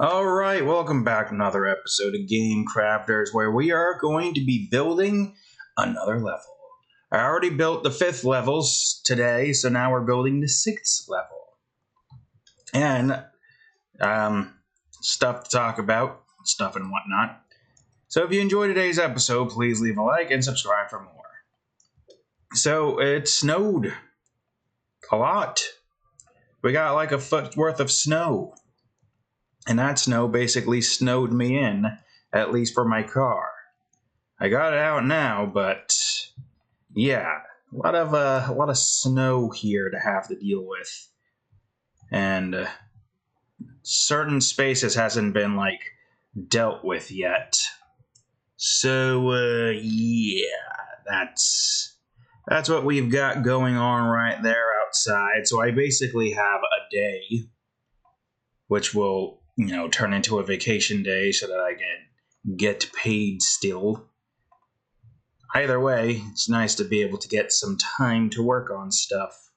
Alright, welcome back to another episode of Game Crafters where we are going to be building another level. I already built the 5th levels today, so now we're building the 6th level. And, stuff to talk about, stuff and whatnot. So if you enjoyed today's episode, please leave a like and subscribe for more. So, it snowed a lot. We got like a foot worth of snow. And that snow basically snowed me in, at least for my car. I got it out now, but yeah, a lot of snow here to have to deal with, and certain spaces hasn't been like dealt with yet. So yeah, that's what we've got going on right there outside. So I basically have a day, which will turn into a vacation day so that I can get paid still. Either way, it's nice to be able to get some time to work on stuff.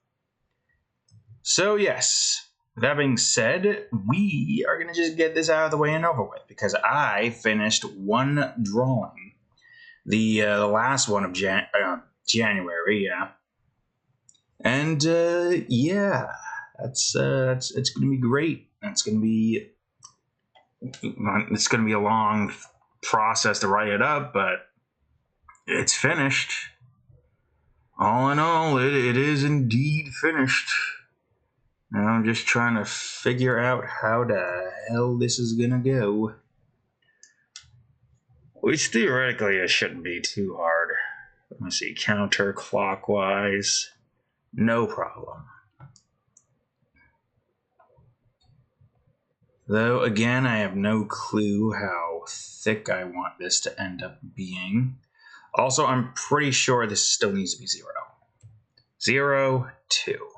So yes, with that being said, we are going to just get this out of the way and over with, because I finished one drawing. The last one of January, yeah. And yeah, it's going to be great. It's going to be a long process to write it up, but it's finished. All in all, it is indeed finished. Now I'm just trying to figure out how the hell this is gonna go. Which theoretically it shouldn't be too hard. Let me see, counterclockwise. No problem. Though, again, I have no clue how thick I want this to end up being. Also, I'm pretty sure this still needs to be 0. 0, 2.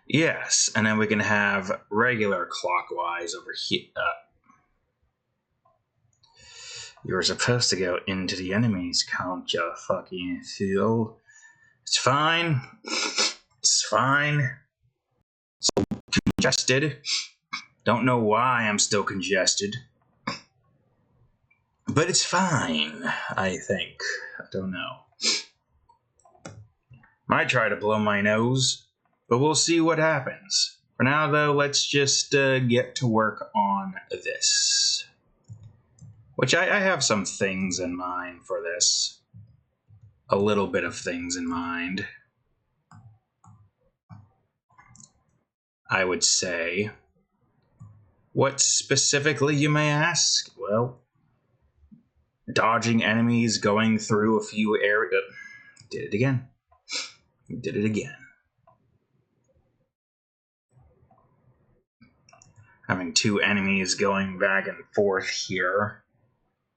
Yes, and then we can have regular clockwise over here. You're supposed to go into the enemies, can't you fucking fool? It's fine. It's fine. So congested. Don't know why I'm still congested. But it's fine, I think. I don't know. Might try to blow my nose, but we'll see what happens. For now, though, let's just get to work on this. Which I have some things in mind for this. A little bit of things in mind, I would say. What specifically, you may ask? Well, dodging enemies, going through a few areas. Did it again. Did it again. Having 2 enemies going back and forth here.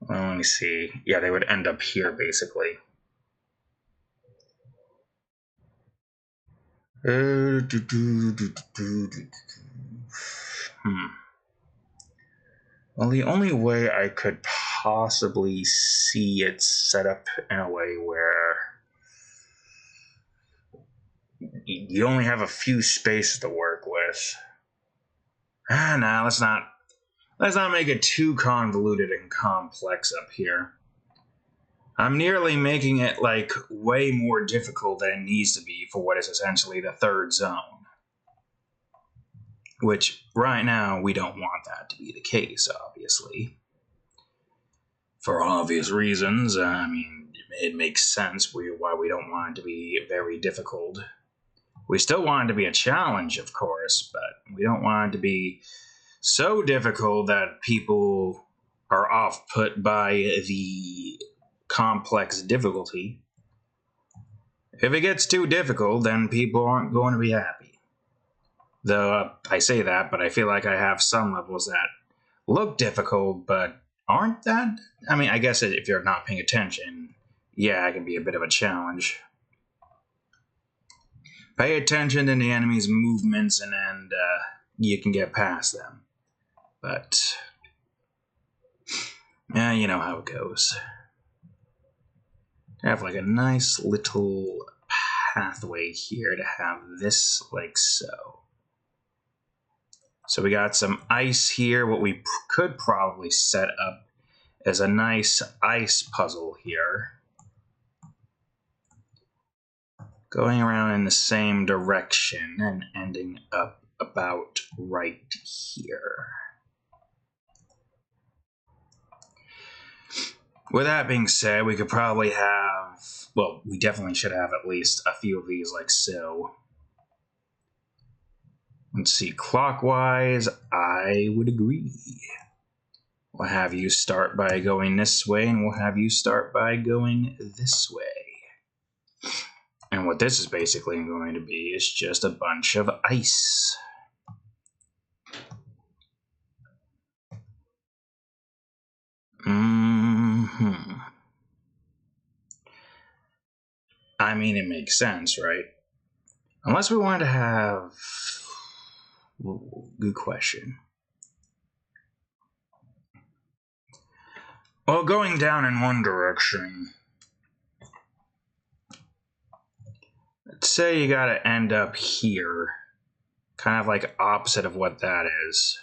Well, let me see. Yeah, they would end up here, basically. Well, the only way I could possibly see it set up in a way where you only have a few spaces to work with. Nah, let's not make it too convoluted and complex up here. I'm nearly making it like way more difficult than it needs to be for what is essentially the 3rd zone. Which, right now, we don't want that to be the case, obviously. For obvious reasons. I mean, it makes sense why we don't want it to be very difficult. We still want it to be a challenge, of course, but we don't want it to be so difficult that people are off-put by the complex difficulty. If it gets too difficult, then people aren't going to be happy. Though I say that, but I feel like I have some levels that look difficult, but aren't that? I mean, I guess if you're not paying attention, yeah, it can be a bit of a challenge. Pay attention to the enemy's movements, and then you can get past them. But yeah, you know how it goes. I have like a nice little pathway here to have this like so. So we got some ice here. What we could probably set up is a nice ice puzzle here, going around in the same direction and ending up about right here. With that being said, we could probably have, well, we definitely should have at least a few of these like so. Let's see, clockwise, I would agree. We'll have you start by going this way, and we'll have you start by going this way. And what this is basically going to be is just a bunch of ice. I mean, it makes sense, right? Unless we wanted to have... Good question. Well, going down in one direction... Let's say you gotta end up here. Kind of like opposite of what that is.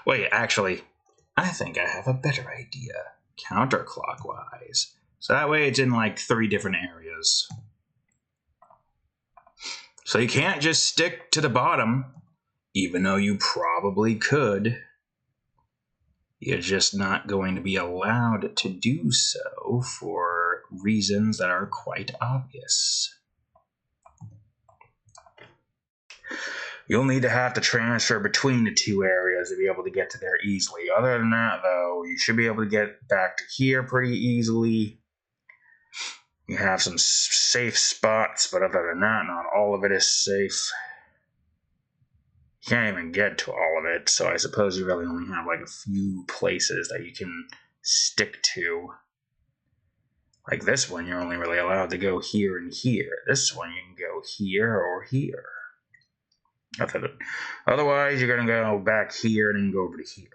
Wait, actually, I think I have a better idea. Counterclockwise. So that way it's in like 3 different areas. So you can't just stick to the bottom, even though you probably could. You're just not going to be allowed to do so for reasons that are quite obvious. You'll need to have to transfer between the 2 areas to be able to get to there easily. Other than that, though, you should be able to get back to here pretty easily. You have some safe spots, but other than that, not all of it is safe. You can't even get to all of it, so I suppose you really only have like a few places that you can stick to. Like this one, you're only really allowed to go here and here. This one, you can go here or here. Otherwise, you're going to go back here and then go over to here.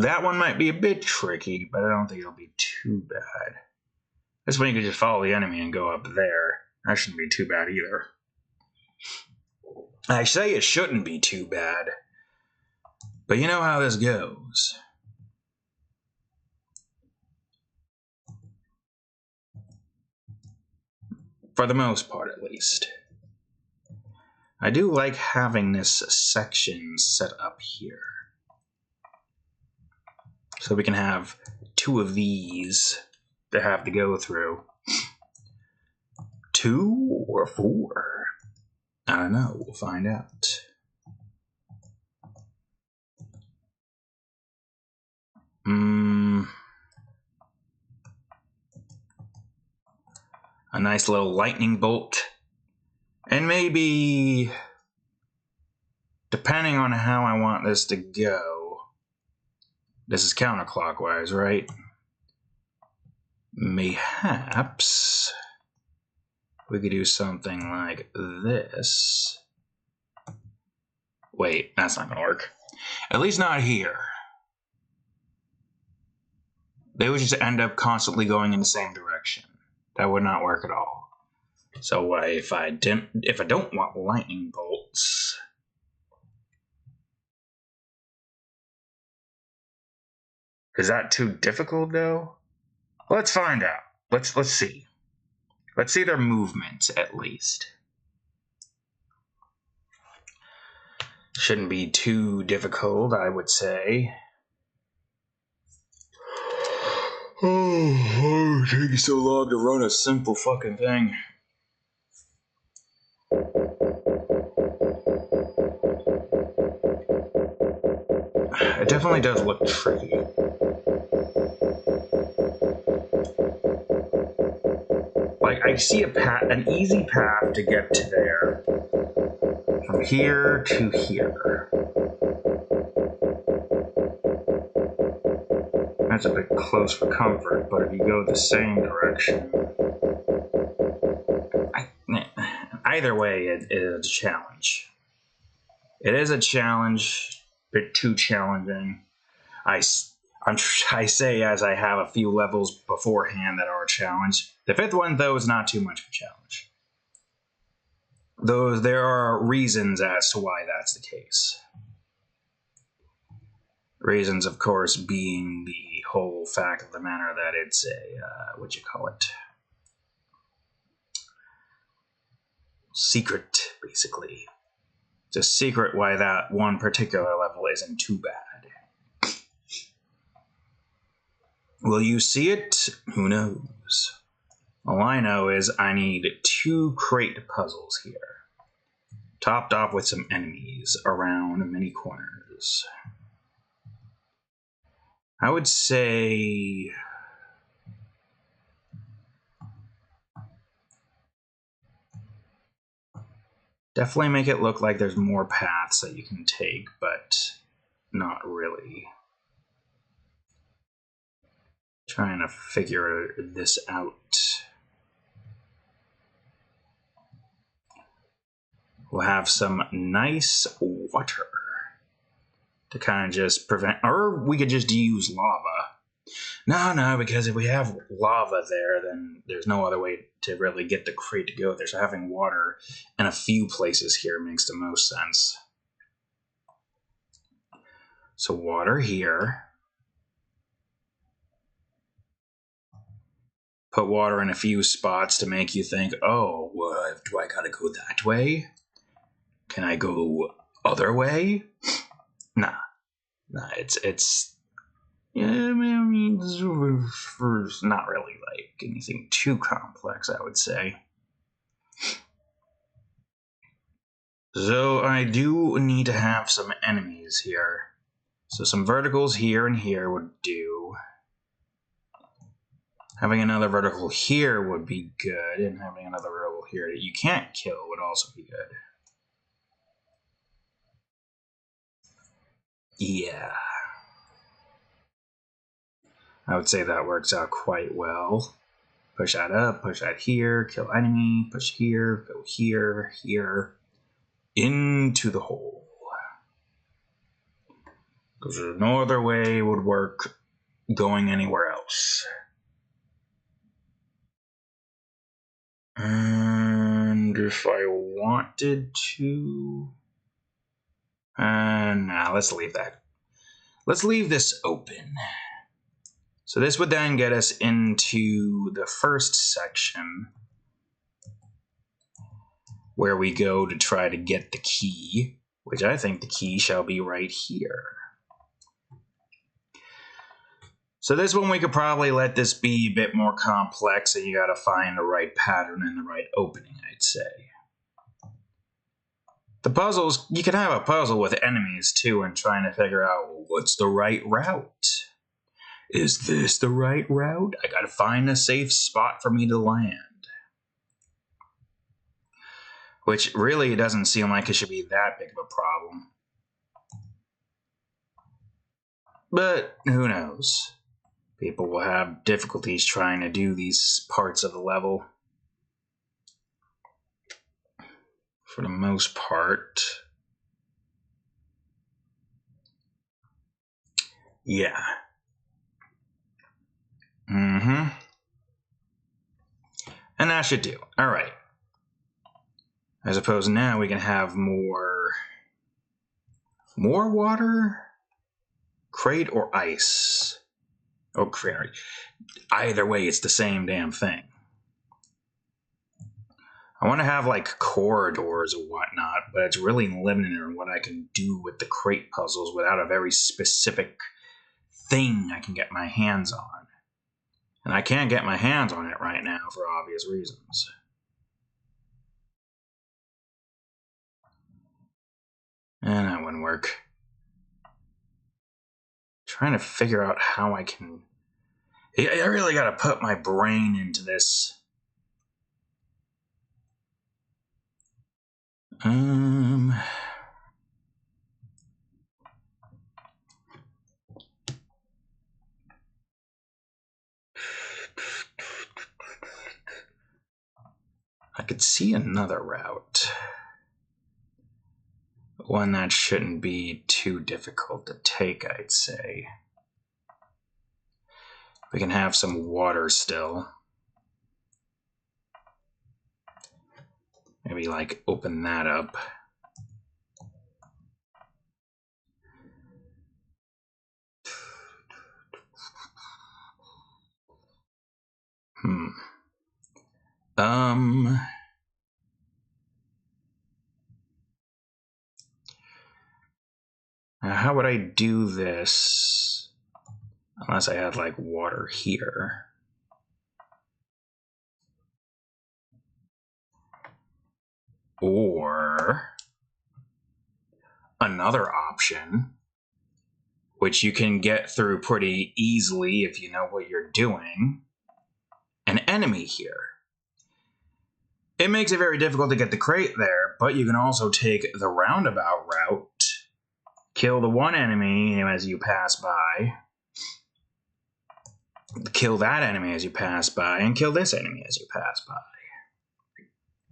That one might be a bit tricky, but I don't think it'll be too bad. This one, you can just follow the enemy and go up there. That shouldn't be too bad either. I say it shouldn't be too bad, but you know how this goes. For the most part, at least. I do like having this section set up here. So we can have 2 of these to have to go through. 2 or 4? I don't know. We'll find out. A nice little lightning bolt. And maybe, depending on how I want this to go, this is counterclockwise, right? Mayhaps we could do something like this. Wait, that's not gonna work. At least not here. They would just end up constantly going in the same direction. That would not work at all. So if I don't want lightning bolts, is that too difficult though? Let's find out. Let's see. Let's see their movements at least. Shouldn't be too difficult, I would say. Oh, it's taking so long to run a simple fucking thing. It definitely does look tricky. Like, I see an easy path to get to there. From here to here. That's a bit close for comfort, but if you go the same direction... Either way, it is a challenge. It is a challenge, a bit too challenging. I I say as I have a few levels beforehand that are a challenge. The 5th one, though, is not too much of a challenge. Though there are reasons as to why that's the case. Reasons, of course, being the whole fact of the matter that it's a, secret, basically. It's a secret why that one particular level isn't too bad. Will you see it? Who knows? All I know is I need 2 crate puzzles here, topped off with some enemies around many corners. I would say definitely make it look like there's more paths that you can take, but not really. Trying to figure this out. We'll have some nice water to kind of just prevent, or we could just use lava. No, because if we have lava there, then there's no other way to really get the crate to go there. So having water in a few places here makes the most sense. So water here. Put water in a few spots to make you think, oh, well, do I gotta go that way? Can I go other way? Nah, it's yeah, I mean, it's not really like anything too complex, I would say. So I do need to have some enemies here. So some verticals here and here would do. Having another vertical here would be good, and having another vertical here that you can't kill would also be good. Yeah. I would say that works out quite well. Push that up, push that here, kill enemy, push here, go here, here, into the hole. Because there's no other way it would work going anywhere else. And if I wanted to... nah, let's leave that. Let's leave this open. So this would then get us into the first section where we go to try to get the key, which I think the key shall be right here. So this one we could probably let this be a bit more complex, and you gotta find the right pattern and the right opening, I'd say. The puzzles, you can have a puzzle with enemies too and trying to figure out, well, what's the right route? Is this the right route? I gotta find a safe spot for me to land. Which really doesn't seem like it should be that big of a problem. But who knows? People will have difficulties trying to do these parts of the level. For the most part. Yeah. And that should do. Alright. I suppose now we can have more water? Crate or ice? Oh, crate. Either way, it's the same damn thing. I want to have like corridors or whatnot, but it's really limited in what I can do with the crate puzzles without a very specific thing I can get my hands on. And I can't get my hands on it right now for obvious reasons. And that wouldn't work. Trying to figure out how I can... I really gotta put my brain into this. I could see another route. One that shouldn't be too difficult to take, I'd say. We can have some water still. Maybe, like, open that up. How would I do this? Unless I had, like, water here. Or another option, which you can get through pretty easily if you know what you're doing, an enemy here. It makes it very difficult to get the crate there, but you can also take the roundabout route, kill the one enemy as you pass by, kill that enemy as you pass by, and kill this enemy as you pass by.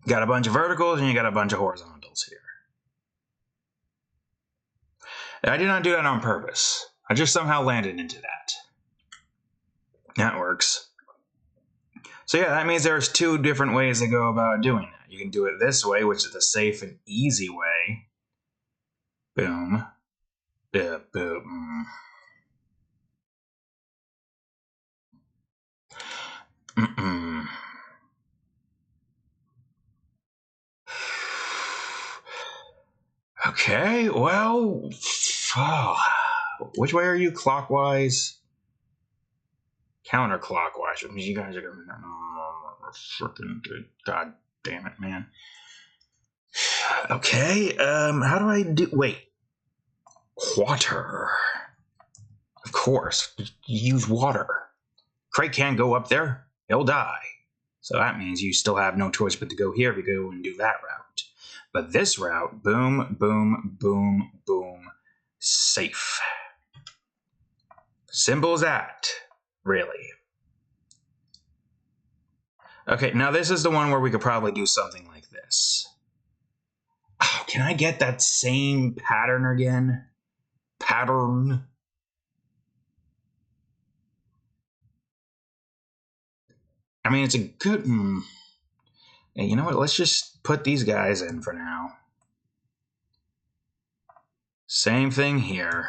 You got a bunch of verticals and you got a bunch of horizontals here. I did not do that on purpose. I just somehow landed into that. That works. So yeah, that means there's two different ways to go about doing that. You can do it this way, which is the safe and easy way. Boom. Boom. Okay, well, which way are you? Clockwise? Counterclockwise, which means you guys are going freaking god damn it, man. Okay, how do I do? Wait, water. Of course, use water. Crate can't go up there; he'll die. So that means you still have no choice but to go here if you go and do that route. But this route, boom, boom, boom, boom, safe. Simple as that. Really. Okay, now this is the one where we could probably do something like this. Oh, can I get that same pattern again? Pattern. I mean, it's a good... You know what? Let's just put these guys in for now. Same thing here.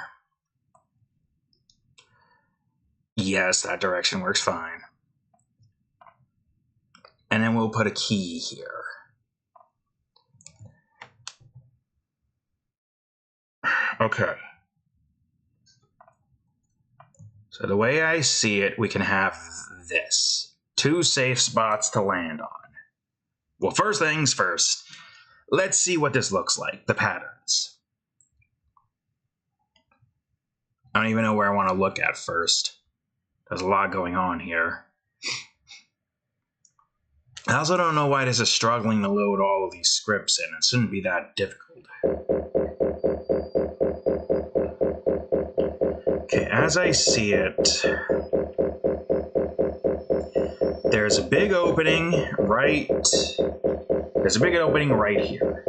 Yes, that direction works fine. And then we'll put a key here. Okay. So the way I see it, we can have this. 2 safe spots to land on. Well, first things first. Let's see what this looks like, the patterns. I don't even know where I want to look at first. There's a lot going on here. I also don't know why this is struggling to load all of these scripts in. It shouldn't be that difficult. Okay, as I see it, there's a big opening right... There's a big opening right here.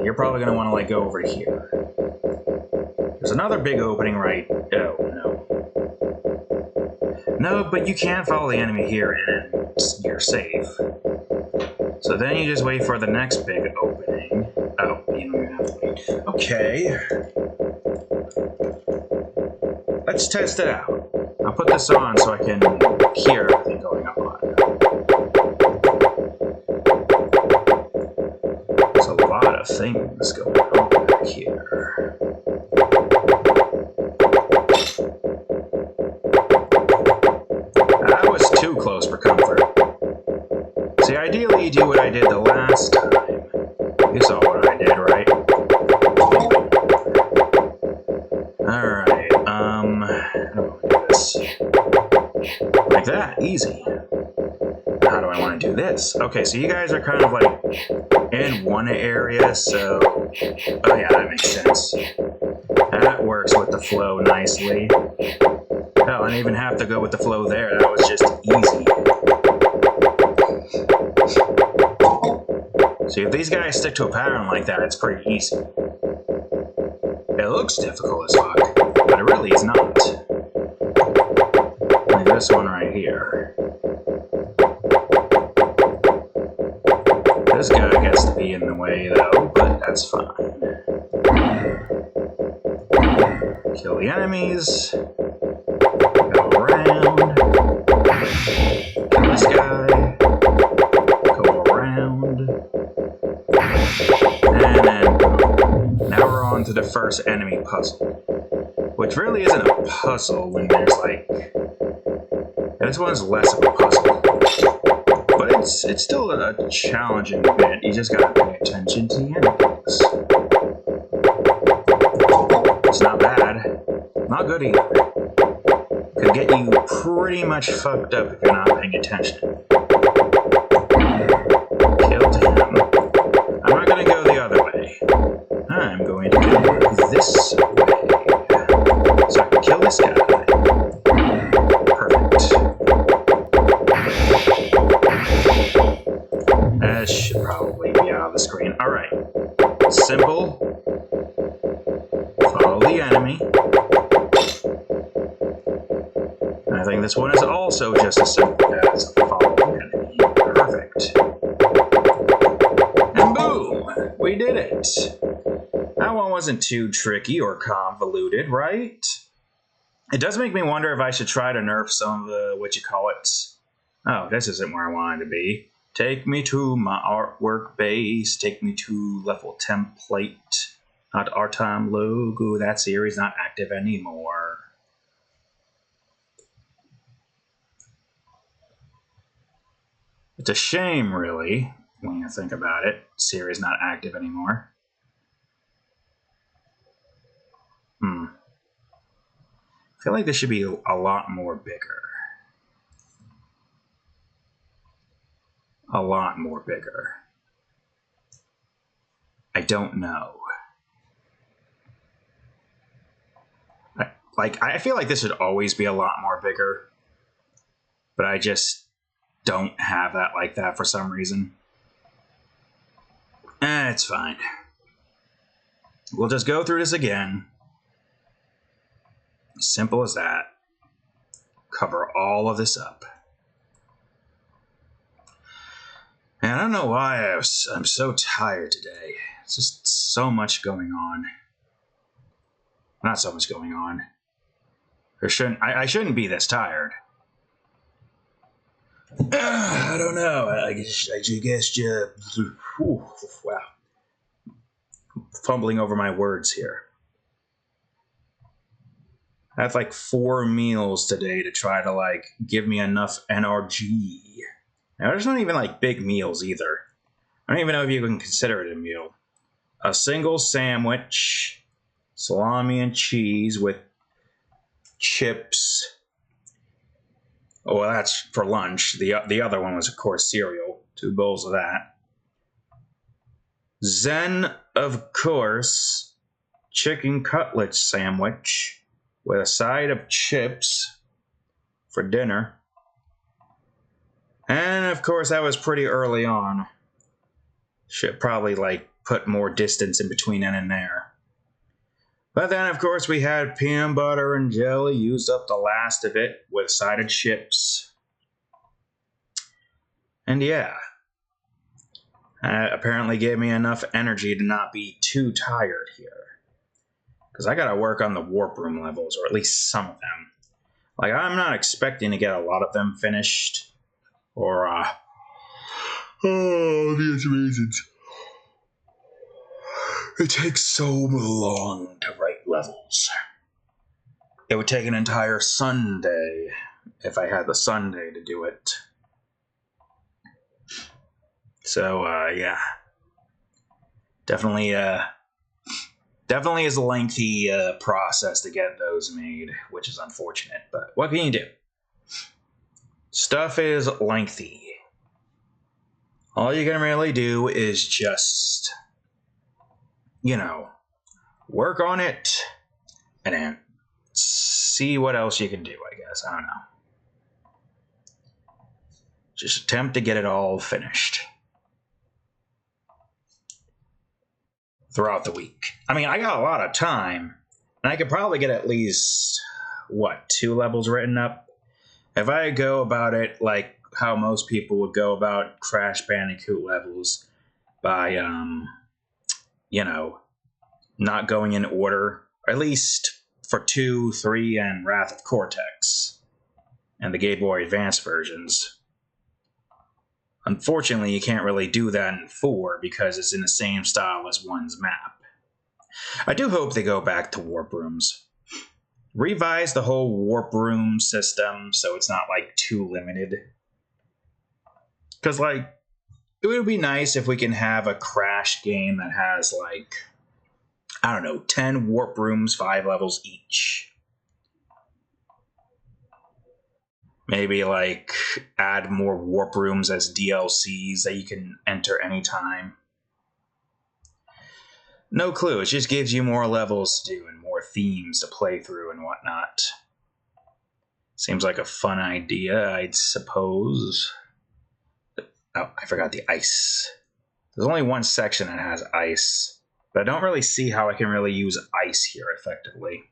You're probably going to want to, like, go over here. There's another big opening right... Oh, no. No, but you can follow the enemy here and you're safe. So then you just wait for the next big opening. Oh, you don't even have to wait. Okay. Let's test it out. I'll put this on so I can hear everything going on. There's a lot of things going on back here. That was too close for comfort. See, ideally you do what I did the last time. You saw what I did, right? Alright, how do I do this? Like that, easy. How do I want to do this? Okay, so you guys are kind of like in one area, so... Oh yeah, that makes sense. That works with the flow nicely. Hell, I didn't even have to go with the flow there. That was just easy. See, if these guys stick to a pattern like that, it's pretty easy. It looks difficult as fuck, but it really is not. this one right here. This guy gets to be in the way though, but that's fine. Kill the enemies. Go around. Kill this guy. Go around. And then boom. Now we're on to the first enemy puzzle. Which really isn't a puzzle when there's like... This one's less of a puzzle. But it's still a challenging bit. You just gotta pay attention to the enemies. It's not bad. Not good either. Could get you pretty much fucked up if you're not paying attention. Killed him. I'm not gonna go the other way. I'm going to go this way. So I can kill this guy. Perfect. That should probably be out of the screen. Alright. Simple. Follow the enemy. I think this one is also just as simple as follow the enemy. Perfect. And boom! We did it! That one wasn't too tricky or convoluted, right? It does make me wonder if I should try to nerf some of the, whatchamacallits. Oh, this isn't where I wanted to be. Take me to my artwork base. Take me to level template. Not Artom logo. That series not active anymore. It's a shame, really, when you think about it. Series not active anymore. I feel like this should be a lot more bigger. A lot more bigger. I don't know. I feel like this should always be a lot more bigger. But I just don't have that like that for some reason. It's fine. We'll just go through this again. Simple as that. Cover all of this up. And I don't know why I'm so tired today. It's just so much going on. Not so much going on. I shouldn't be this tired. I don't know. I guess wow. Fumbling over my words here. I have like 4 meals today to try to like give me enough NRG. Now, there's not even like big meals either. I don't even know if you can consider it a meal. A single sandwich, salami and cheese with chips. Oh, well, that's for lunch. The other one was, of course, cereal. 2 bowls of that. Then, of course, chicken cutlet sandwich with a side of chips for dinner. And, of course, that was pretty early on. Should probably, like, put more distance in between in and there. But then, of course, we had peanut butter and jelly. Used up the last of it with a side of chips. And yeah. Apparently gave me enough energy to not be too tired here. Because I gotta work on the warp room levels, or at least some of them. Like, I'm not expecting to get a lot of them finished. Or, obvious reasons. It takes so long to write levels. It would take an entire Sunday if I had the Sunday to do it. So, yeah. Definitely is a lengthy process to get those made, which is unfortunate, but what can you do? Stuff is lengthy. All you can really do is just, you know, work on it and then see what else you can do, I guess. I don't know. Just attempt to get it all finished throughout the week. I mean, I got a lot of time, and I could probably get at least, 2 levels written up? If I go about it like how most people would go about Crash Bandicoot levels by, you know, not going in order, or at least for 2, 3, and Wrath of Cortex, and the Game Boy Advance versions. Unfortunately, you can't really do that in 4 because it's in the same style as 1's map. I do hope they go back to warp rooms. Revise the whole warp room system so it's not like too limited. Because like it would be nice if we can have a Crash game that has like, I don't know, 10 warp rooms, 5 levels each. Maybe like add more warp rooms as DLCs that you can enter anytime. No clue, it just gives you more levels to do and more themes to play through and whatnot. Seems like a fun idea, I'd suppose. Oh, I forgot the ice. There's only one section that has ice, but I don't really see how I can really use ice here effectively.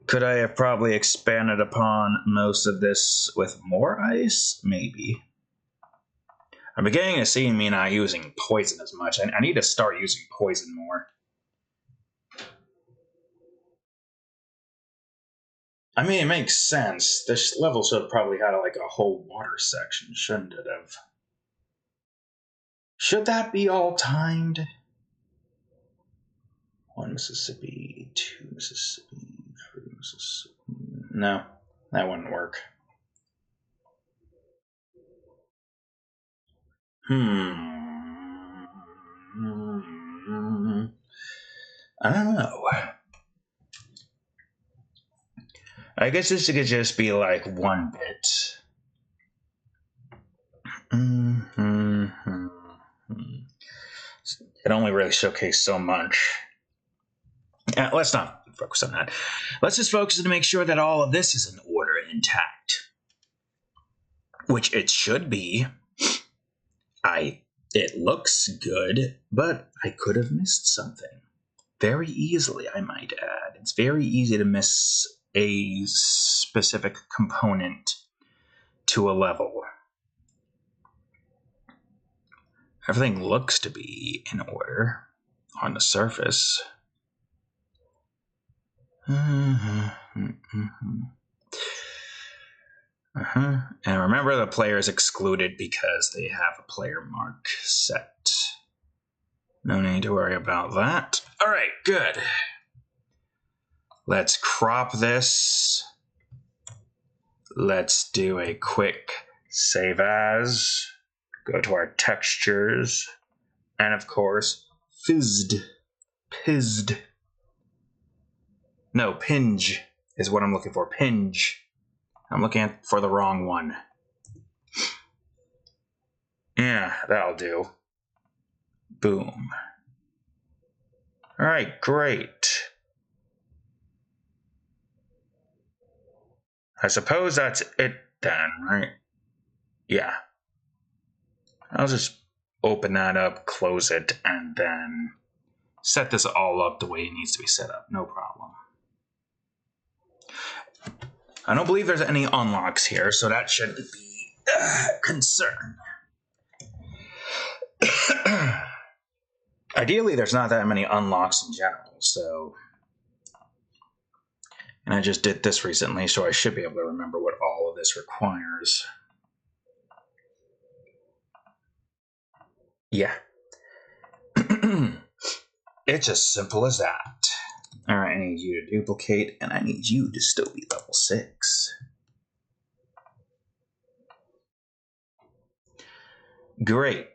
Could I have probably expanded upon most of this with more ice? Maybe. I'm beginning to see me not using poison as much. I need to start using poison more. I mean, it makes sense. This level should have probably had like a whole water section, shouldn't it have? Should that be all timed? 1 Mississippi, 2 Mississippi, 3 Mississippi. No, that wouldn't work. I don't know. I guess this could just be like 1 bit. It only really showcased so much. Let's not focus on that. Let's just focus on to make sure that all of this is in order and intact. Which it should be. It looks good, but I could have missed something. Very easily, I might add. It's very easy to miss a specific component to a level. Everything looks to be in order on the surface. And remember, the player is excluded because they have a player mark set. No need to worry about that. All right, good. Let's crop this. Let's do a quick save as. Go to our textures. And of course, pizzed. No, pinge is what I'm looking for. Pinge. I'm looking for the wrong one. Yeah, that'll do. Boom. All right, great. I suppose that's it then, right? Yeah. I'll just open that up, close it, and then set this all up the way it needs to be set up. No problem. I don't believe there's any unlocks here, so that shouldn't be a concern. Ideally, there's not that many unlocks in general, so... And I just did this recently, so I should be able to remember what all of this requires. Yeah. It's as simple as that. Alright, I need you to duplicate, and I need you to still be level 6. Great.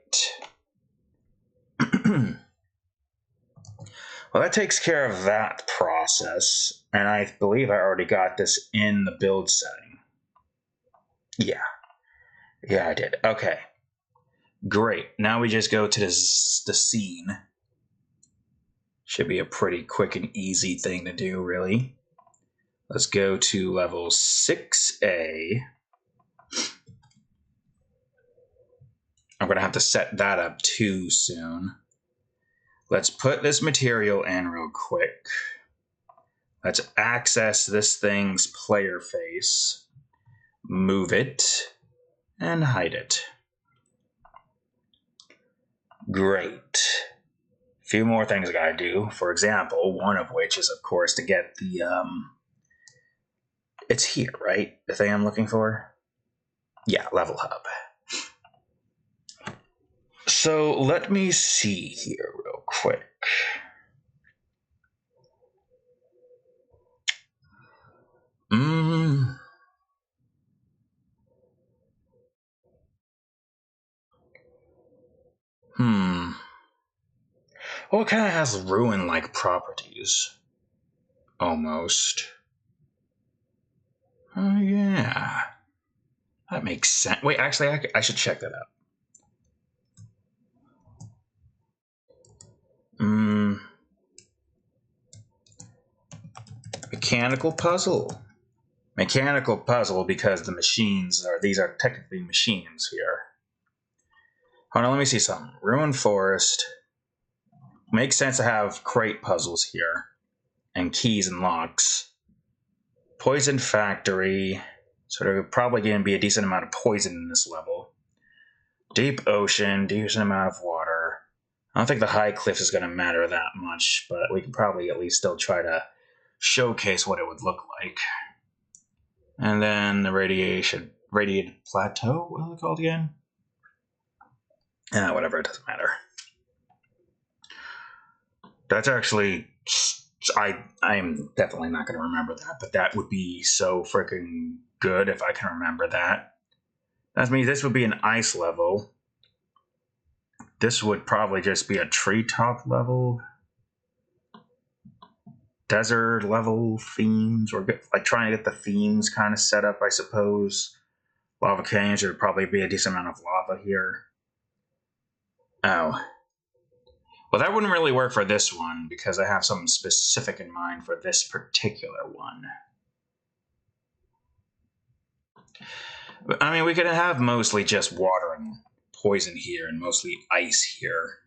Well, that takes care of that process, and I believe I already got this in the build setting. Yeah. Yeah, I did. Okay. Great. Now we just go to the scene. Should be a pretty quick and easy thing to do, really. Let's go to level 6A. I'm going to have to set that up too soon. Let's put this material in real quick. Let's access this thing's player face, move it, and hide it. Great. A few more things I gotta do. For example, one of which is, of course, to get the, it's here, right? The thing I'm looking for? Yeah, level hub. So let me see here real quick. Well, it kind of has ruin-like properties. Almost. Oh, yeah. That makes sense. Wait, actually, I should check that out. Mechanical puzzle. Mechanical puzzle because the machines are, these are technically machines here. Hold on, let me see something. Ruined Forest. Makes sense to have crate puzzles here. And keys and locks. Poison Factory. So there's probably going to be a decent amount of poison in this level. Deep Ocean, decent amount of water. I don't think the high cliff is going to matter that much, but we can probably at least still try to showcase what it would look like. And then the radiated plateau, what is it called again? Whatever, it doesn't matter. That's actually, I'm definitely not going to remember that, but that would be so freaking good if I can remember that. That means this would be an ice level. This would probably just be a treetop level. Desert level themes, or like trying to get the themes kind of set up, I suppose. Lava canyons, there would probably be a decent amount of lava here. Oh. Well, that wouldn't really work for this one, because I have something specific in mind for this particular one. But, I mean, we could have mostly just water and poison here, and mostly ice here.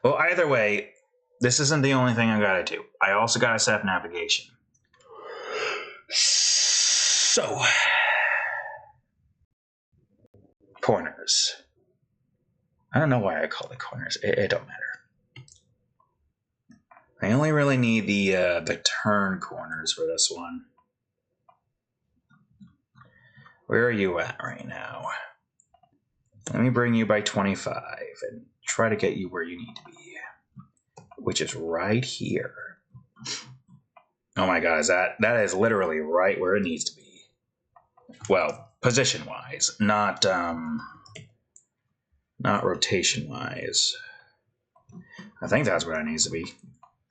Well, either way, this isn't the only thing I gotta do. I also gotta set up navigation. So, corners. I don't know why I call it corners. It don't matter. I only really need the turn corners for this one. Where are you at right now? Let me bring you by 25 and try to get you where you need to be, which is right here. Oh my god, that is literally right where it needs to be. Well, position-wise, not rotation-wise. I think that's where it needs to be.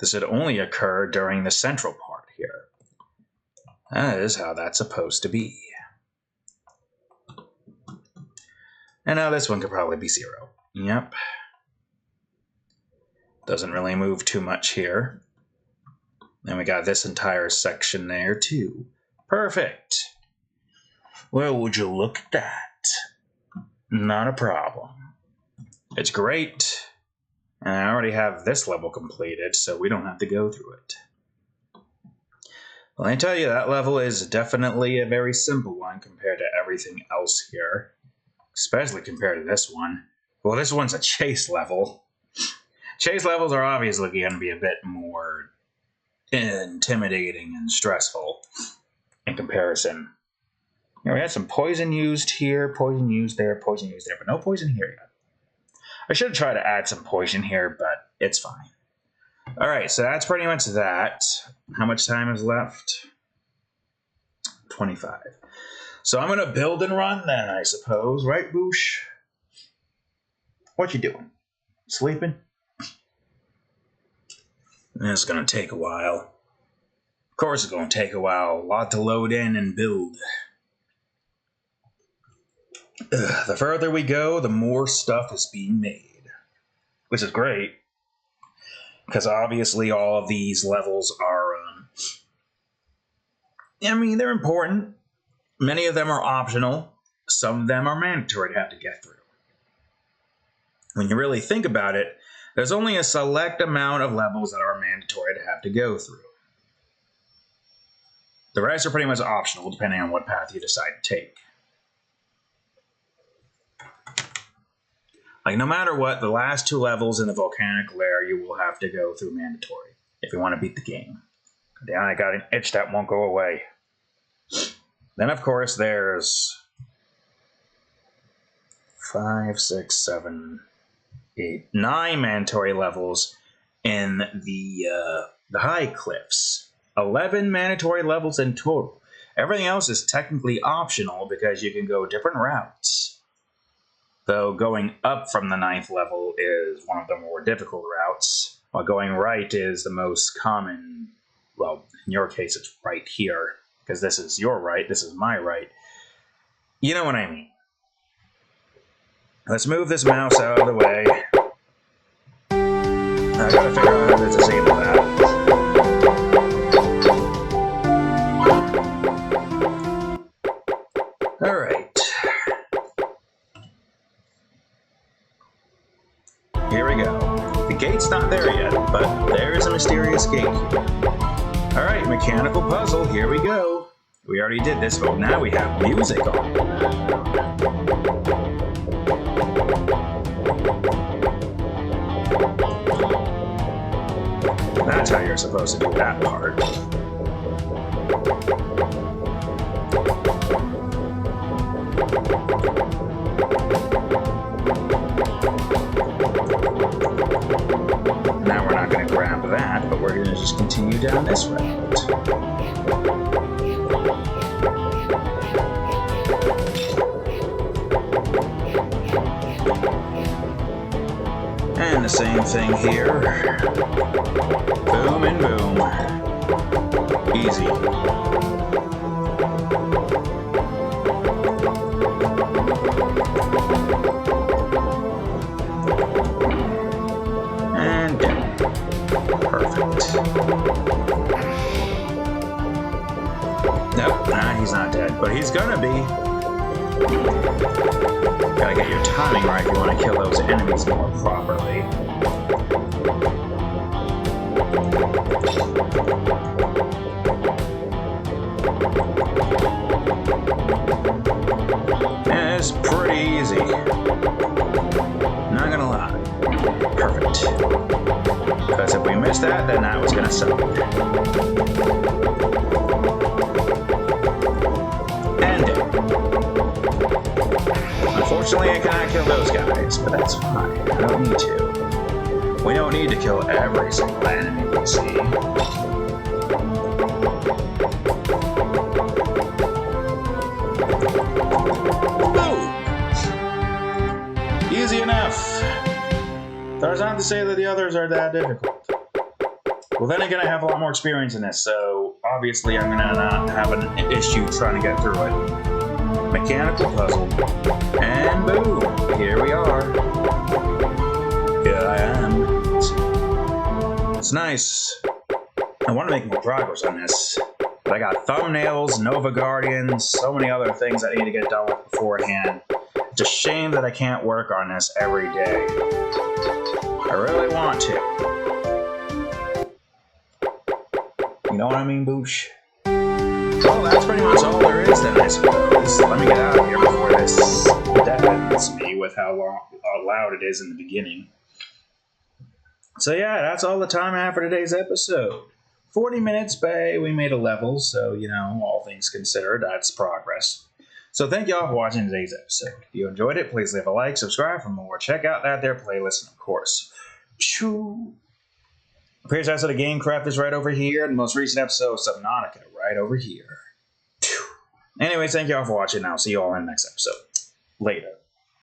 This would only occur during the central part here. That is how that's supposed to be. And now this one could probably be 0. Yep. Doesn't really move too much here. And we got this entire section there too. Perfect. Well, would you look at that? Not a problem. It's great. And I already have this level completed, so we don't have to go through it. Well, I tell you, that level is definitely a very simple one compared to everything else here. Especially compared to this one. Well, this one's a chase level. Chase levels are obviously going to be a bit more intimidating and stressful in comparison. You know, we had some poison used here, poison used there, poison used there, but no poison here yet. I should try to add some poison here, but it's fine. Alright, so that's pretty much that. How much time is left? 25. So I'm going to build and run then, I suppose. Right, Boosh? What you doing? Sleeping? It's going to take a while. Of course it's going to take a while. A lot to load in and build. The further we go, the more stuff is being made. Which is great. Because obviously all of these levels are... I mean, they're important. Many of them are optional. Some of them are mandatory to have to get through. When you really think about it, There's only a select amount of levels that are mandatory to have to go through. The rest are pretty much optional depending on what path you decide to take. Like, no matter what, the last 2 levels in the volcanic lair you will have to go through mandatory if you want to beat the game. Damn, I got an itch that won't go away. Then, of course, there's 5, 6, 7, 8, 9 mandatory levels in the high cliffs. 11 mandatory levels in total. Everything else is technically optional because you can go different routes. Though going up from the 9th level is one of the more difficult routes, while going right is the most common. Well, in your case, it's right here, because this is your right, this is my right. You know what I mean. Let's move this mouse out of the way. I gotta figure out how to disable that. Alright. Here we go. The gate's not there yet, but there is a mysterious gate here. Alright, mechanical puzzle, here we go. We already did this, but now we have music on. That's how you're supposed to do that part. Now we're not going to grab that, but we're going to just continue down this route. And the same thing here. Boom and boom. Easy. And down. Perfect. Nope, nah, he's not dead, but he's gonna be. Gotta get your timing right if you want to kill those enemies more properly. And it's pretty easy. Not gonna lie. Perfect. Because if we missed that, then that was gonna suck. And unfortunately, I cannot kill those guys, but that's fine. I don't need to. We don't need to kill every single enemy we see. Boom! Easy enough. That's not to say that the others are that difficult. Well, then again, I have a lot more experience in this, so obviously I'm gonna not have an issue trying to get through it. Mechanical puzzle. And boom! Here we are. Here I am. It's nice. I want to make more progress on this. But I got thumbnails, Nova Guardians, so many other things I need to get done with beforehand. It's a shame that I can't work on this every day. I really want to. You know what I mean, Boosh? Well, that's pretty much all there is then, I suppose. Let me get out of here before this deafens me with how loud it is in the beginning. So yeah, that's all the time I have for today's episode. 40 minutes, but we made a level, so, you know, all things considered, that's progress. So thank you all for watching today's episode. If you enjoyed it, please leave a like, subscribe for more, check out that there playlist, and of course, Princess of the Gamecraft is right over here, and the most recent episode of Subnautica right over here. Anyways, thank you all for watching, and I'll see you all in the next episode. Later.